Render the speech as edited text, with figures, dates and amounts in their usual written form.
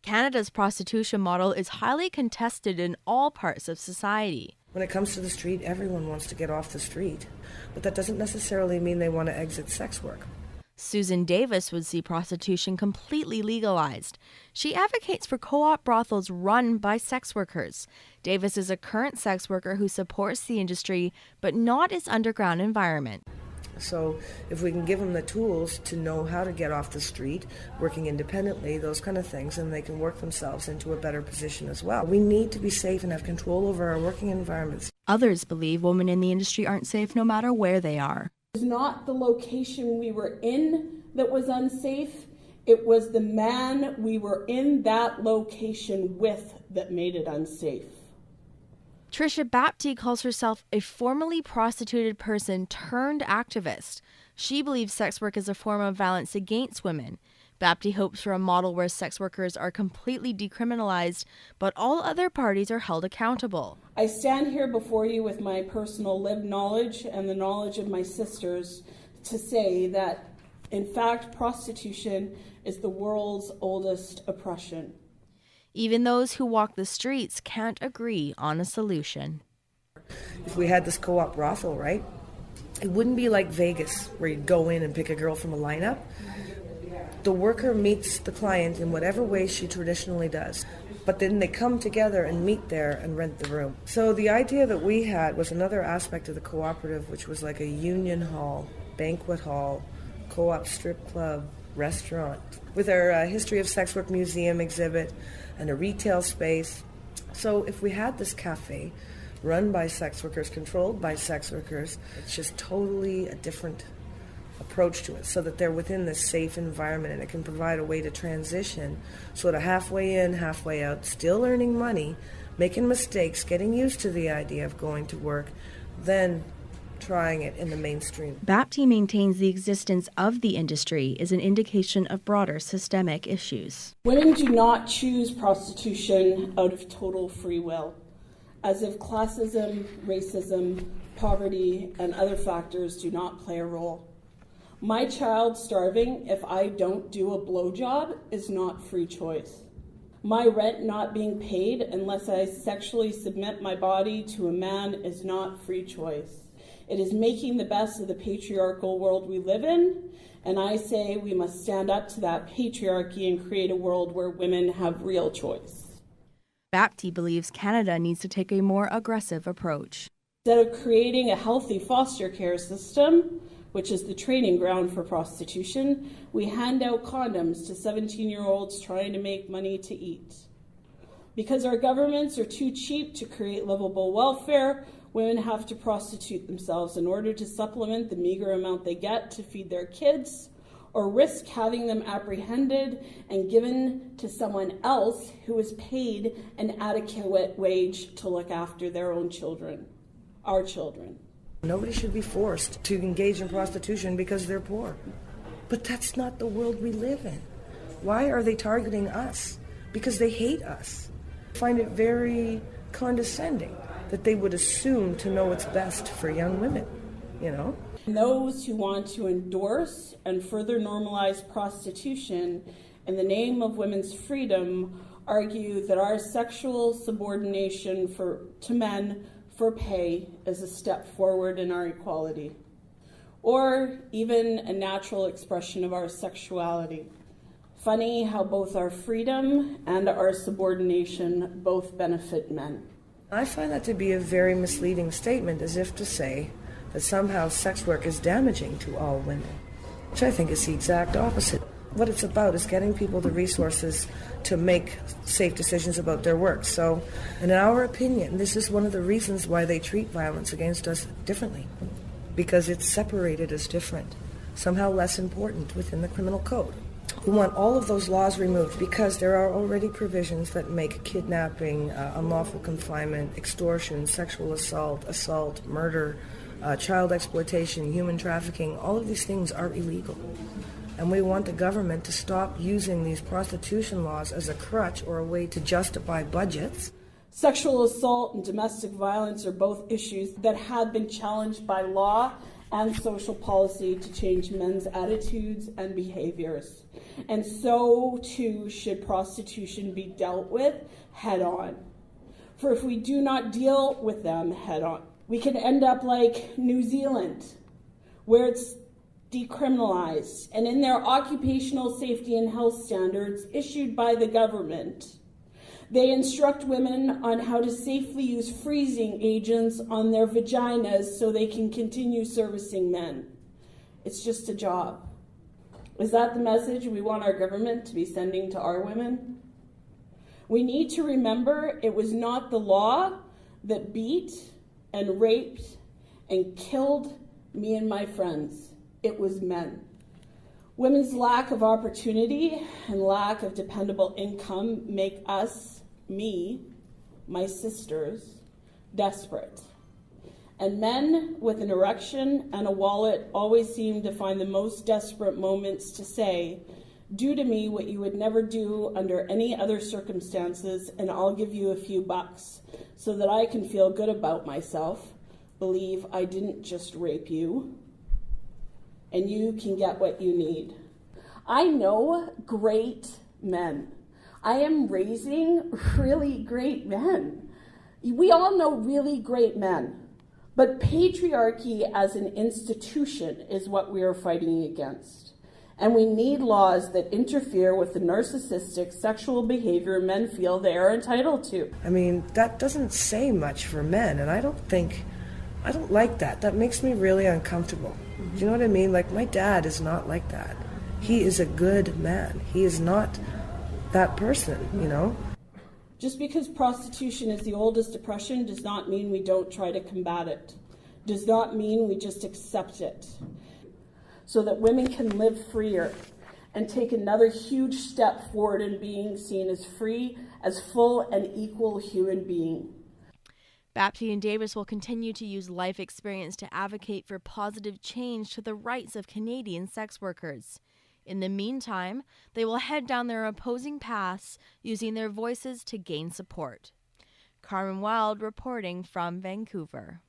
Canada's prostitution model is highly contested in all parts of society. When it comes to the street, everyone wants to get off the street, but that doesn't necessarily mean they want to exit sex work. Susan Davis would see prostitution completely legalized. She advocates for co-op brothels run by sex workers. Davis is a current sex worker who supports the industry, but not its underground environment. So if we can give them the tools to know how to get off the street, working independently, those kind of things, and they can work themselves into a better position as well. We need to be safe and have control over our working environments. Others believe women in the industry aren't safe no matter where they are. It was not the location we were in that was unsafe. It was the man we were in that location with that made it unsafe. Trisha Bapti calls herself a formerly prostituted person turned activist. She believes sex work is a form of violence against women. Bapti hopes for a model where sex workers are completely decriminalized, but all other parties are held accountable. I stand here before you with my personal lived knowledge and the knowledge of my sisters to say that, in fact, prostitution is the world's oldest oppression. Even those who walk the streets can't agree on a solution. If we had this co-op brothel, right, it wouldn't be like Vegas where you'd go in and pick a girl from a lineup. The worker meets the client in whatever way she traditionally does, but then they come together and meet there and rent the room. So the idea that we had was another aspect of the cooperative, which was like a union hall, banquet hall, co-op strip club, restaurant, with our History of Sex Work Museum exhibit and a retail space. So if we had this cafe run by sex workers, controlled by sex workers, it's just totally a different approach to it, so that they're within this safe environment and it can provide a way to transition sort of halfway in, halfway out, still earning money, making mistakes, getting used to the idea of going to work, then trying it in the mainstream. Bapti maintains the existence of the industry is an indication of broader systemic issues. Women do not choose prostitution out of total free will, as if classism, racism, poverty, and other factors do not play a role. My child starving if I don't do a blowjob is not free choice. My rent not being paid unless I sexually submit my body to a man is not free choice. It is making the best of the patriarchal world we live in, and I say we must stand up to that patriarchy and create a world where women have real choice. Bapti believes Canada needs to take a more aggressive approach. Instead of creating a healthy foster care system, which is the training ground for prostitution, we hand out condoms to 17-year-olds trying to make money to eat. Because our governments are too cheap to create livable welfare, women have to prostitute themselves in order to supplement the meager amount they get to feed their kids, or risk having them apprehended and given to someone else who is paid an adequate wage to look after their own children, our children. Nobody should be forced to engage in prostitution because they're poor. But that's not the world we live in. Why are they targeting us? Because they hate us. I find it very condescending that they would assume to know what's best for young women, you know? Those who want to endorse and further normalize prostitution in the name of women's freedom argue that our sexual subordination to men for pay is a step forward in our equality, or even a natural expression of our sexuality. Funny how both our freedom and our subordination both benefit men. I find that to be a very misleading statement, as if to say that somehow sex work is damaging to all women, which I think is the exact opposite. What it's about is getting people the resources to make safe decisions about their work. So, in our opinion, this is one of the reasons why they treat violence against us differently, because it's separated as different, somehow less important within the criminal code. We want all of those laws removed because there are already provisions that make kidnapping, unlawful confinement, extortion, sexual assault, murder, child exploitation, human trafficking, all of these things are illegal. And we want the government to stop using these prostitution laws as a crutch or a way to justify budgets. Sexual assault and domestic violence are both issues that have been challenged by law and social policy to change men's attitudes and behaviors. And so too should prostitution be dealt with head on. For if we do not deal with them head on, we can end up like New Zealand, where it's decriminalized, and in their occupational safety and health standards issued by the government, they instruct women on how to safely use freezing agents on their vaginas so they can continue servicing men. It's just a job. Is that the message we want our government to be sending to our women? We need to remember it was not the law that beat and raped and killed me and my friends. It was men. Women's lack of opportunity and lack of dependable income make us, me, my sisters, desperate. And men with an erection and a wallet always seem to find the most desperate moments to say, "Do to me what you would never do under any other circumstances, and I'll give you a few bucks so that I can feel good about myself, believe I didn't just rape you, and you can get what you need." I know great men. I am raising really great men. We all know really great men. But patriarchy as an institution is what we are fighting against. And we need laws that interfere with the narcissistic sexual behavior men feel they are entitled to. I mean, that doesn't say much for men, and I don't like that. That makes me really uncomfortable. Do you know what I mean? Like, my dad is not like that. He is a good man. He is not that person, you know? Just because prostitution is the oldest oppression does not mean we don't try to combat it. Does not mean we just accept it. So that women can live freer and take another huge step forward in being seen as free, as full and equal human being. Baptiste and Davis will continue to use life experience to advocate for positive change to the rights of Canadian sex workers. In the meantime, they will head down their opposing paths, using their voices to gain support. Carmen Wild reporting from Vancouver.